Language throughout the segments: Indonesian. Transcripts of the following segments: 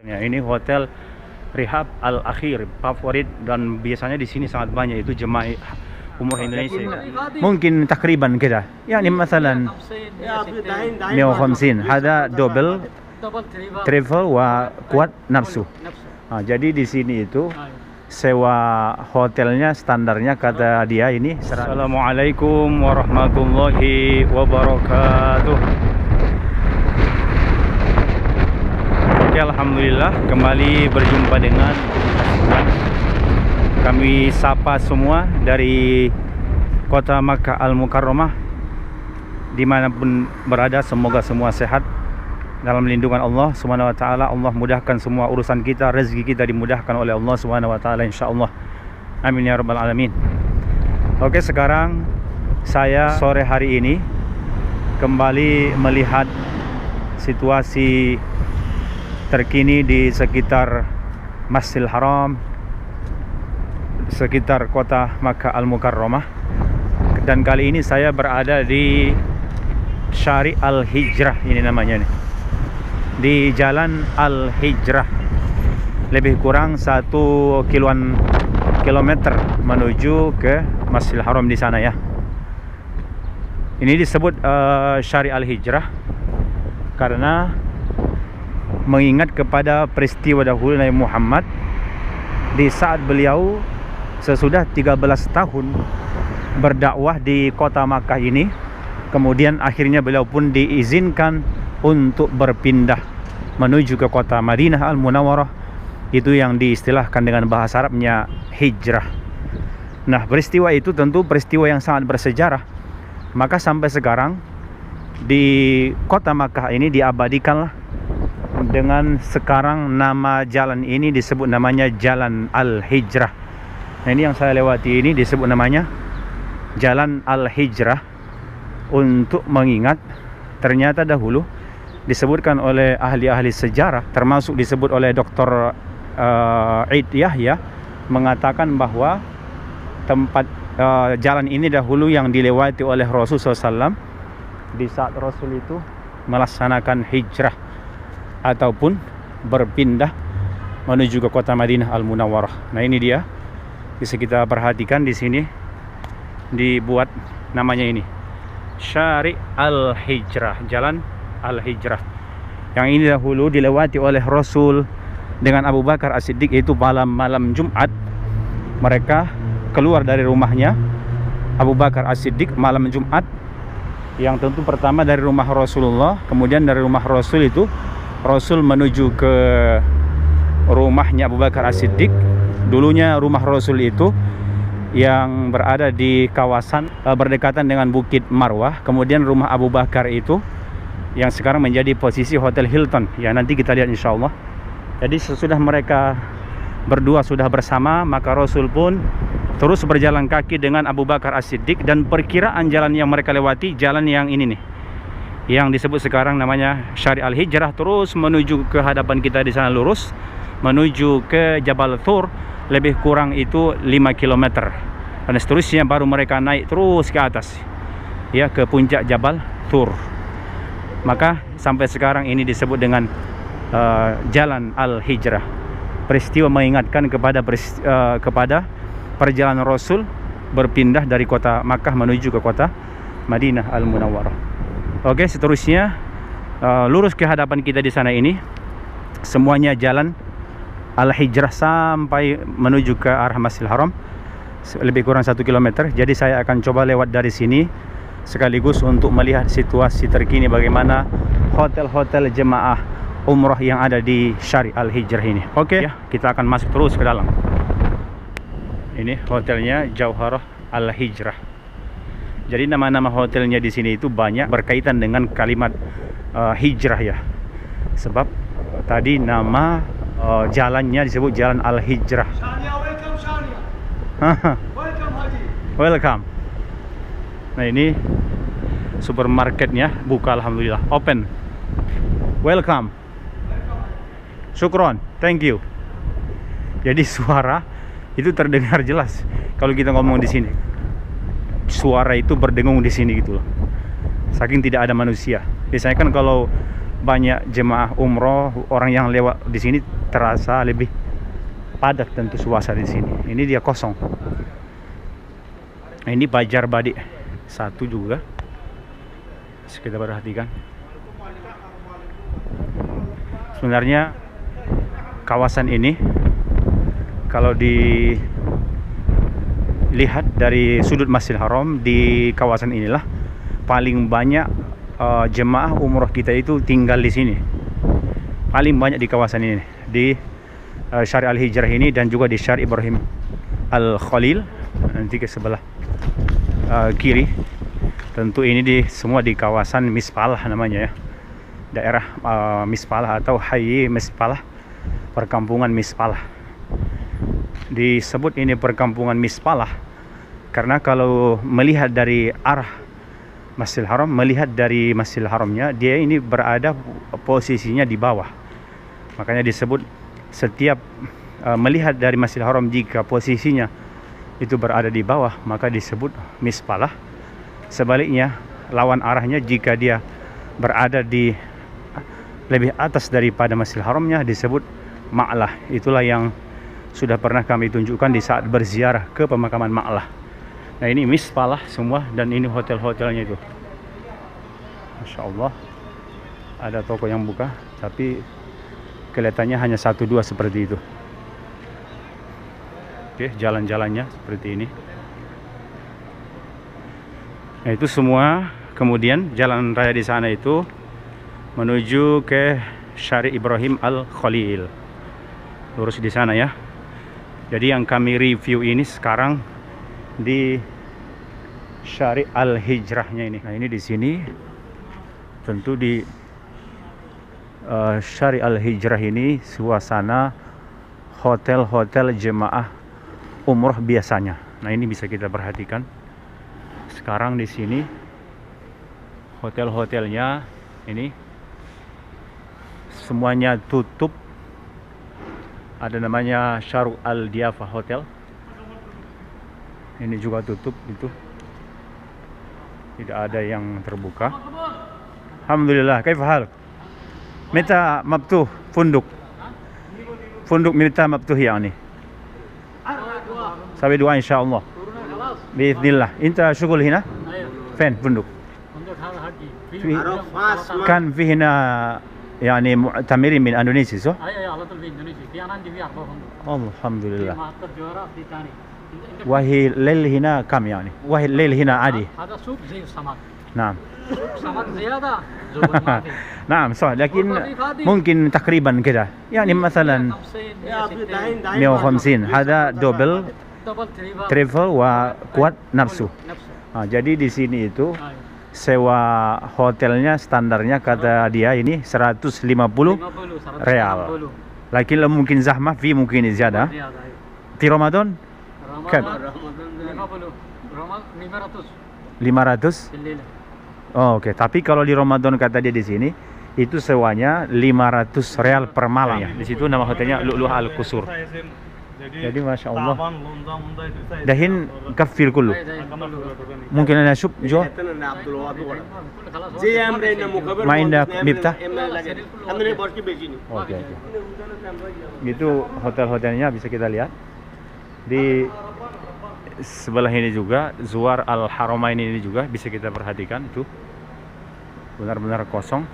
Ya, ini hotel Rihab Al Akhir favorit dan biasanya di sini sangat banyak itu jemaah umroh Indonesia. Mungkin takriban kira. Yani مثلا 150 هذا double travel wa kuat nafsu. Nah, jadi di sini itu sewa hotelnya standarnya kata dia ini. Assalamualaikum warahmatullahi wabarakatuh. Oke, alhamdulillah kembali berjumpa dengan kami sapa semua dari kota Makkah Al-Mukarramah. Dimanapun berada, semoga semua sehat dalam lindungan Allah Subhanahu wa taala. Allah mudahkan semua urusan kita, rezeki kita dimudahkan oleh Allah Subhanahu wa taala insyaallah. Amin ya rabbal alamin. Oke, sekarang saya sore hari ini kembali melihat situasi terkini di sekitar Masjidil Haram, sekitar kota Makkah Al-Mukarramah. Dan kali ini saya berada di Syari Al-Hijrah, ini namanya nih, di Jalan Al-Hijrah. Lebih kurang 1 kilometer menuju ke Masjidil Haram di sana ya. Ini disebut Syari Al-Hijrah karena mengingat kepada peristiwa dahulu Nabi Muhammad di saat beliau sesudah 13 tahun berdakwah di kota Makkah ini. Kemudian akhirnya beliau pun diizinkan untuk berpindah menuju ke kota Madinah Al-Munawwarah. Itu yang diistilahkan dengan bahasa Arabnya hijrah. Nah, peristiwa itu tentu peristiwa yang sangat bersejarah. Maka sampai sekarang di kota Makkah ini diabadikanlah dengan sekarang nama jalan ini disebut namanya Jalan Al-Hijrah. Nah, ini yang saya lewati ini disebut namanya Jalan Al-Hijrah untuk mengingat ternyata dahulu disebutkan oleh ahli-ahli sejarah, termasuk disebut oleh Dr. Eid Yahya, mengatakan bahwa tempat jalan ini dahulu yang dilewati oleh Rasulullah SAW di saat Rasul itu melaksanakan hijrah ataupun berpindah menuju ke kota Madinah Al-Munawwarah. Nah, ini dia, bisa kita perhatikan di sini dibuat namanya ini Syari Al-Hijrah, Jalan Al-Hijrah. Yang ini dahulu dilewati oleh Rasul dengan Abu Bakar As-Siddiq, yaitu malam Jumat. Mereka keluar dari rumahnya Abu Bakar As-Siddiq malam Jumat, yang tentu pertama dari rumah Rasulullah, kemudian dari rumah Rasul itu Rasul menuju ke rumahnya Abu Bakar As-Siddiq. Dulunya rumah Rasul itu yang berada di kawasan berdekatan dengan Bukit Marwah. Kemudian rumah Abu Bakar itu yang sekarang menjadi posisi Hotel Hilton. Ya, nanti kita lihat insya Allah. Jadi sesudah mereka berdua sudah bersama, maka Rasul pun terus berjalan kaki dengan Abu Bakar As-Siddiq. Dan perkiraan jalan yang mereka lewati, jalan yang ini nih, yang disebut sekarang namanya Syari Al-Hijrah, terus menuju ke hadapan kita di sana lurus menuju ke Jabal Thur, lebih kurang itu 5 km. Dan seterusnya baru mereka naik terus ke atas ya, ke puncak Jabal Thur. Maka sampai sekarang ini disebut dengan Jalan Al-Hijrah. Peristiwa mengingatkan kepada perjalanan Rasul berpindah dari kota Makkah menuju ke kota Madinah Al-Munawwarah. Oke, seterusnya lurus ke hadapan kita di sana ini semuanya Jalan Al-Hijrah sampai menuju ke arah Masjidil Haram, lebih kurang 1 km. Jadi saya akan coba lewat dari sini sekaligus untuk melihat situasi terkini bagaimana hotel-hotel jemaah umroh yang ada di Syari Al-Hijrah ini. Oke, ya, kita akan masuk terus ke dalam. Ini hotelnya Jauharah Al-Hijrah. Jadi nama-nama hotelnya di sini itu banyak berkaitan dengan kalimat hijrah ya. Sebab tadi nama jalannya disebut Jalan Al-Hijrah. Welcome. Nah, ini supermarketnya buka, alhamdulillah, open. Welcome. Syukron, thank you. Jadi suara itu terdengar jelas kalau kita ngomong di sini. Suara itu berdengung di sini gitu loh. Saking tidak ada manusia. Biasanya kan kalau banyak jemaah umroh, orang yang lewat di sini terasa lebih padat tentu suasana di sini. Ini dia kosong. Ini Bajar Badik satu juga. Kita perhatikan. Sebenarnya kawasan ini kalau dilihat dari sudut Masjidil Haram, di kawasan inilah paling banyak jemaah umroh kita itu tinggal di sini. Paling banyak di kawasan ini, di Syari Al-Hijrah ini, dan juga di Syari Ibrahim Al-Khalil nanti ke sebelah kiri. Tentu ini semua di kawasan Mispalah namanya ya, daerah Mispalah atau Hayy Mispalah, perkampungan Mispalah. Disebut ini perkampungan Mispalah karena kalau melihat dari arah Masjidil Haram, melihat dari Masjidil Haramnya, dia ini berada posisinya di bawah. Makanya disebut setiap melihat dari Masjidil Haram, jika posisinya itu berada di bawah, maka disebut Mispalah. Sebaliknya, lawan arahnya, jika dia berada di lebih atas daripada Masjidil Haramnya, disebut Ma'lah. Itulah yang sudah pernah kami tunjukkan di saat berziarah ke pemakaman Ma'lah. Nah, ini Mispalah semua, dan ini hotel-hotelnya itu. Masya Allah, ada toko yang buka, tapi kelihatannya hanya 1-2 seperti itu. Oke, jalan-jalannya seperti ini. Nah, itu semua. Kemudian jalan raya di sana itu menuju ke Syari Ibrahim Al-Khalil. Lurus di sana ya. Jadi yang kami review ini sekarang di Syari Al-Hijrahnya ini. Nah, ini di sini tentu di Syari Al-Hijrah ini suasana hotel-hotel jemaah umroh biasanya. Nah, ini bisa kita perhatikan. Sekarang di sini hotel-hotelnya ini semuanya tutup. Ada namanya Syaruk Al-Diafah Hotel. Ini juga tutup itu. Tidak ada yang terbuka. Alhamdulillah. Kaif hal? Meta mabtuh funduk. Funduk meta mabtuh yani. Sampai 2 insyaallah. Bismillah. Inta syugul hina? Fen funduk. Kan fi hina يعني معتمرين من اندونيسيا صح؟ اي على طول في اندونيسيا. في انا عندي في 4 فندق. الحمد لله. في محطة جوهرة في ثاني. وهي الليل هنا كم يعني؟ وهي الليل هنا عادي؟ هذا سوق زي السمك. نعم. سوق سمك زيادة. زبون ما في. نعم صح، لكن ممكن تقريبا كده يعني مثلا 150. هذا double travel وكواد نفسه. Jadi di sini itu sewa hotelnya standarnya kata dia ini 150 real. Lakin mungkin zahmah fi mungkin زيادة. Di Ramadan? Kan? 500. Oh, oke. Tapi kalau di Ramadan kata dia di sini itu sewanya 500 real per malam ya. Di situ nama hotelnya Lu'lu'ah Al-Qusur. Jadi masya Allah. Dahin kafir kullu. Mungkin ana shub jo. Main dah miftah. Oke. Itu hotel-hotelnya bisa kita lihat. Di sebelah ini juga Zuar Al-Haramain ini juga bisa kita perhatikan, itu benar-benar kosong.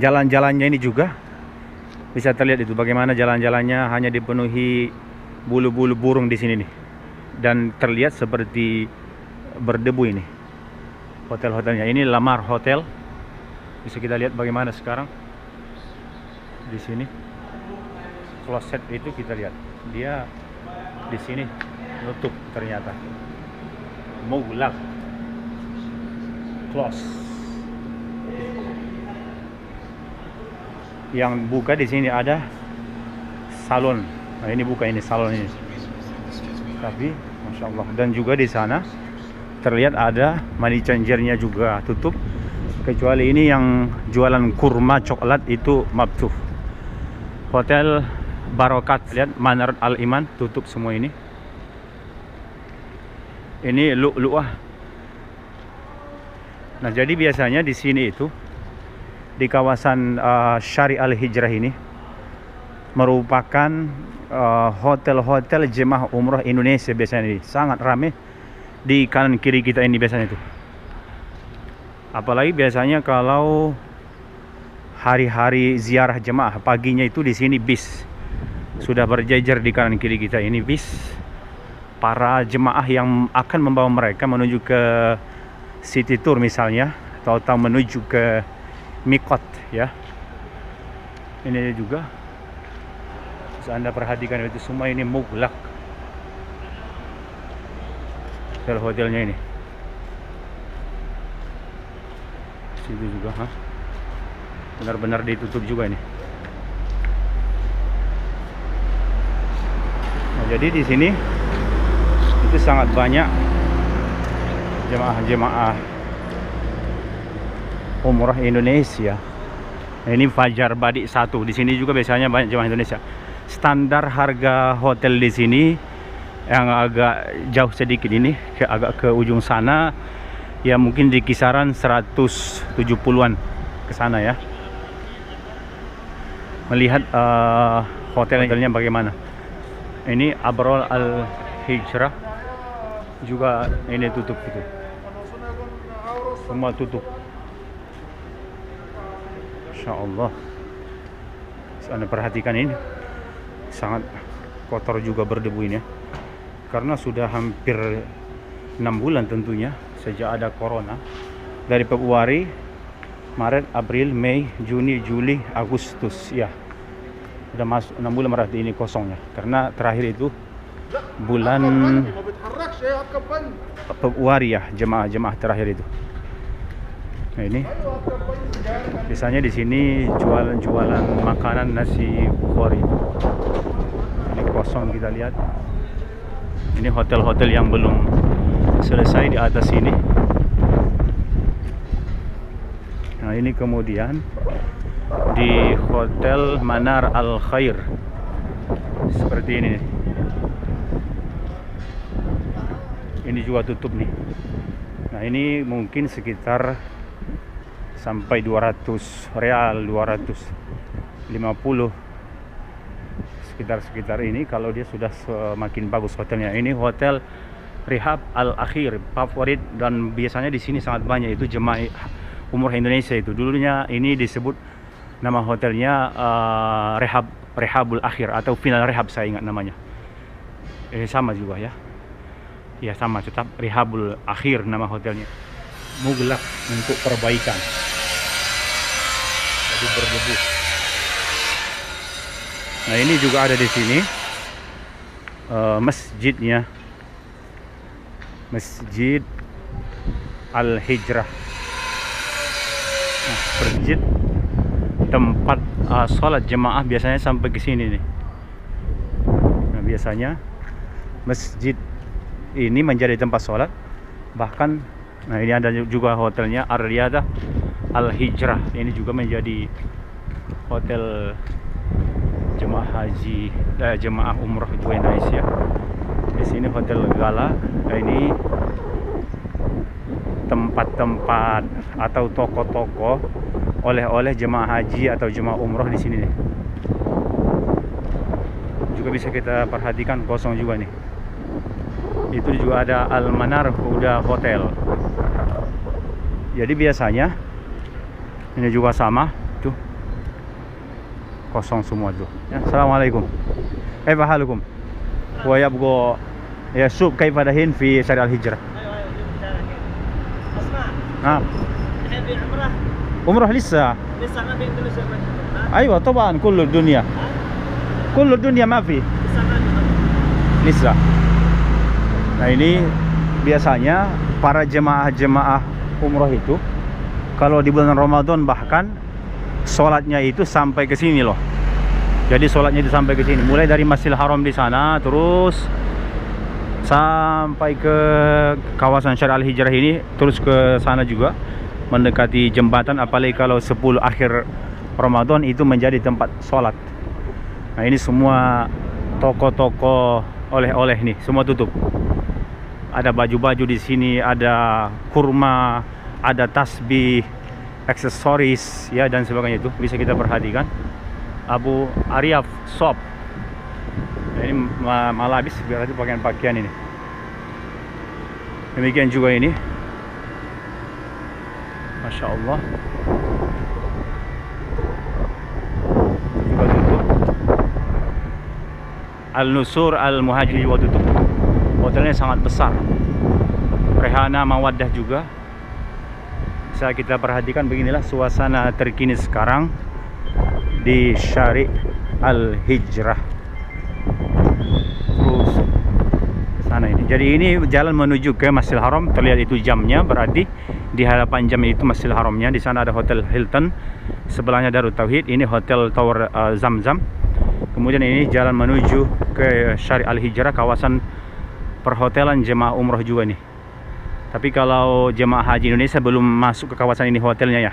Jalan-jalannya ini juga bisa terlihat itu bagaimana jalan-jalannya hanya dipenuhi bulu-bulu burung di sini nih, dan terlihat seperti berdebu ini hotel-hotelnya. Ini Lamar Hotel, bisa kita lihat bagaimana sekarang di sini. Kloset itu kita lihat dia di sini nutup ternyata, mughlaq, close. Yang buka di sini ada salon. Nah, ini buka ini salon ini. Tapi masya Allah, dan juga di sana terlihat ada money changernya juga tutup. Kecuali ini yang jualan kurma coklat itu mabtuh. Hotel Barokat, lihat Manar Al-Iman tutup semua ini. Ini Lu'lu'ah. Nah, jadi biasanya di sini itu di kawasan Syari Al-Hijrah ini merupakan hotel-hotel jemaah umroh Indonesia. Biasanya ini sangat ramai di kanan kiri kita ini biasanya itu. Apalagi biasanya kalau hari-hari ziarah jemaah paginya itu di sini bis sudah berjejer di kanan kiri kita ini, bis para jemaah yang akan membawa mereka menuju ke city tour misalnya, atau menuju ke Mikot ya. Ini juga bisa Anda perhatikan, itu semua ini muglak hotel-hotelnya ini. Situ juga benar-benar ditutup juga ini. Nah, jadi di sini itu sangat banyak jemaah-jemaah umrah Indonesia. Nah, ini Fajar Badik 1. Di sini juga biasanya banyak jemaah Indonesia. Standar harga hotel di sini yang agak jauh sedikit ini, agak ke ujung sana, ya mungkin di kisaran 170-an ke sana ya. Melihat hotelnya bagaimana. Ini Abrol Al-Hijrah juga ini tutup gitu. Semua tutup. Insya Allah. Anda perhatikan ini sangat kotor juga, berdebu ini ya. Karena sudah hampir 6 bulan tentunya sejak ada corona. Dari Februari, Maret, April, Mei, Juni, Juli, Agustus ya. Sudah masuk 6 bulan berarti ini kosongnya. Karena terakhir itu bulan Februari ya, jemaah terakhir itu. Nah ini biasanya di sini jualan makanan nasi bukhari. Ini kosong, kita lihat. Ini hotel-hotel yang belum selesai di atas ini. Nah ini kemudian di Hotel Manar Al Khair seperti ini. Ini juga tutup nih. Nah ini mungkin sekitar sampai 200 real, 250 sekitar ini kalau dia sudah semakin bagus hotelnya. Ini Hotel Rihab Al Akhir, favorit dan biasanya di sini sangat banyak itu jemaah umroh Indonesia itu. Dulunya ini disebut nama hotelnya Rehabul Akhir atau Final Rehab, saya ingat namanya. Sama juga ya. Ya sama, tetap Rehabul Akhir nama hotelnya. Muglak untuk perbaikan. Jadi berdebu. Nah ini juga ada di sini masjidnya, Masjid Al-Hijrah. Nah, masjid tempat sholat jemaah biasanya sampai ke sini nih. Nah biasanya masjid ini menjadi tempat sholat. Bahkan, nah ini ada juga hotelnya Ar-Riyadah Al-Hijrah. Ini juga menjadi hotel jemaah haji, jemaah umroh itu Indonesia. Di sini Hotel Gala. Nah, ini tempat-tempat atau toko-toko oleh-oleh jemaah haji atau jemaah umroh di sini nih. Juga bisa kita perhatikan kosong juga nih. Itu juga ada Al Manar Huda Hotel. Jadi biasanya ini juga sama tuh, kosong semua tuh ya. Assalamualaikum. Kaifa halukum? Wa yabqa yasub kaifa dahin fi Syari Al-Hijrah. نعم تحبين عمره؟ عمره لسه ما في اندونيسيا ما ايوه طبعا كل الدنيا ما في لسه. Nah ini biasanya para jemaah umroh itu kalau di bulan Ramadan bahkan sholatnya itu sampai ke sini loh. Jadi sholatnya itu sampai ke sini, mulai dari Masjidil Haram di sana terus sampai ke kawasan Syari Al-Hijrah ini, terus ke sana juga mendekati jembatan. Apalagi kalau 10 akhir Ramadan itu menjadi tempat sholat. Nah ini semua toko-toko oleh-oleh nih semua tutup. Ada baju-baju di sini, ada kurma, ada tasbih, aksesoris ya dan sebagainya, itu bisa kita perhatikan. Abu Aryaf Shop. Ini malabis, berarti pakaian-pakaian ini. Demikian juga ini, Masya Allah, juga tutup. Al-Nusur Al-Muhajir juga tutup. Hotelnya sangat besar. Rehana Mawaddah juga. Bisa kita perhatikan, beginilah suasana terkini sekarang di Syari' Al-Hijrah. Terus ke sana ini. Jadi ini jalan menuju ke Masjidil Haram. Terlihat itu jamnya, berarti di hadapan jam itu Masjidil Haramnya. Di sana ada Hotel Hilton, sebelahnya Darut Tauhid. Ini Hotel Tower Zamzam. Kemudian ini jalan menuju ke Syari' Al-Hijrah, kawasan perhotelan jemaah umroh juga nih. Tapi kalau jemaah haji Indonesia belum masuk ke kawasan ini hotelnya ya.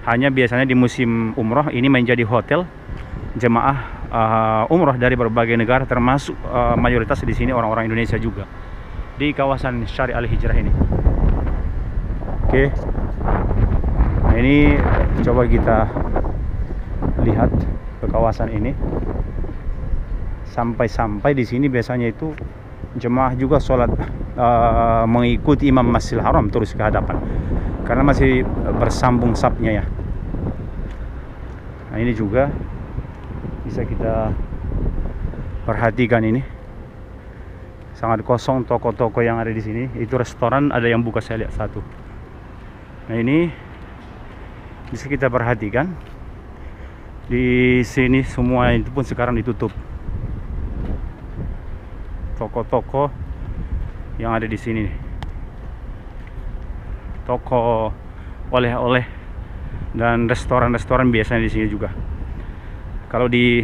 Hanya biasanya di musim umroh ini menjadi hotel jemaah umroh dari berbagai negara, termasuk mayoritas di sini orang-orang Indonesia juga di kawasan Syari' Al-Hijrah ini. Oke. Nah, ini coba kita lihat ke kawasan ini. Sampai di sini biasanya itu jemaah juga sholat mengikuti imam Masjidil Haram terus ke hadapan, karena masih bersambung safnya ya. Nah, ini juga bisa kita perhatikan, ini sangat kosong toko-toko yang ada di sini. Itu restoran ada yang buka, saya lihat satu. Nah, ini bisa kita perhatikan di sini semua itu pun sekarang ditutup. Toko-toko yang ada di sini, toko oleh-oleh dan restoran-restoran biasanya di sini juga. Kalau di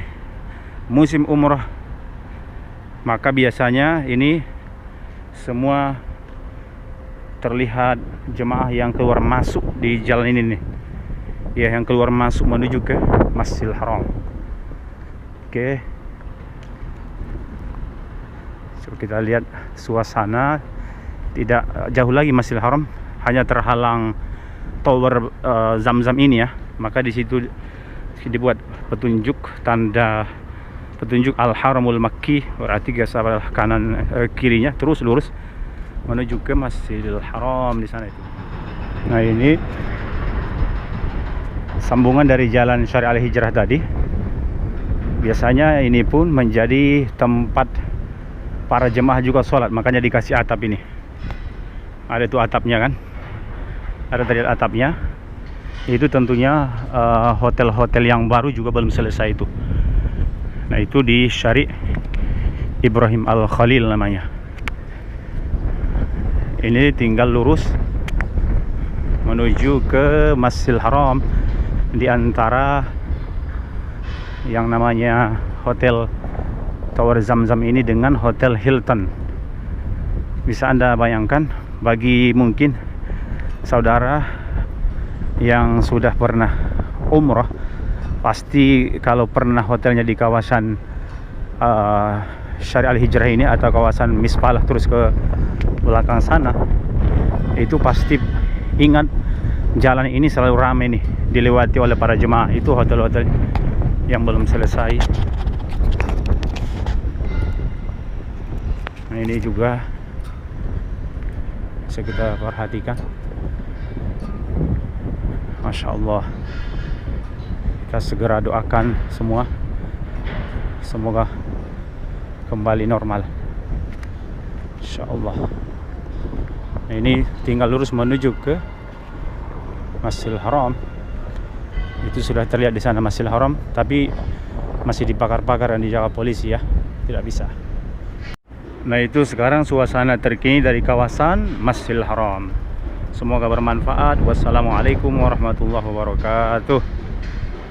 musim umroh maka biasanya ini semua terlihat jemaah yang keluar masuk di jalan ini nih. Ya, yang keluar masuk menuju ke Masjidil Haram. Oke. Coba kita lihat suasana, tidak jauh lagi Masjidil Haram, hanya terhalang tower Zamzam ini ya. Maka di situ dibuat petunjuk, tanda petunjuk Al-Haramul Makki, berarti sebelah kanan kirinya terus lurus menuju ke Masjidil Haram di sana itu. Nah, ini sambungan dari jalan Syari' Al-Hijrah tadi. Biasanya ini pun menjadi tempat para jemaah juga sholat, makanya dikasih atap ini. Ada tuh atapnya kan, ada tadi atapnya. Itu tentunya hotel-hotel yang baru juga belum selesai itu. Nah, itu di Syari' Ibrahim Al-Khalil namanya. Ini tinggal lurus menuju ke Masjidil Haram, di antara yang namanya Hotel Tower Zamzam ini dengan Hotel Hilton. Bisa Anda bayangkan, bagi mungkin saudara yang sudah pernah umroh, pasti kalau pernah hotelnya di kawasan Syari' Al-Hijrah ini atau kawasan Mispalah terus ke belakang sana, itu pasti ingat jalan ini selalu ramai nih, dilewati oleh para jemaah. Itu hotel-hotel yang belum selesai. Nah, ini juga bisa kita perhatikan. Masya Allah. Kita segera doakan semua, semoga kembali normal, Insya Allah. Nah, ini tinggal lurus menuju ke Masjidil Haram. Itu sudah terlihat di sana Masjidil Haram, tapi masih dibakar-bakar dan dijaga polisi ya, tidak bisa. Nah, itu sekarang suasana terkini dari kawasan Masjidil Haram. Semoga bermanfaat. Wassalamualaikum warahmatullahi wabarakatuh.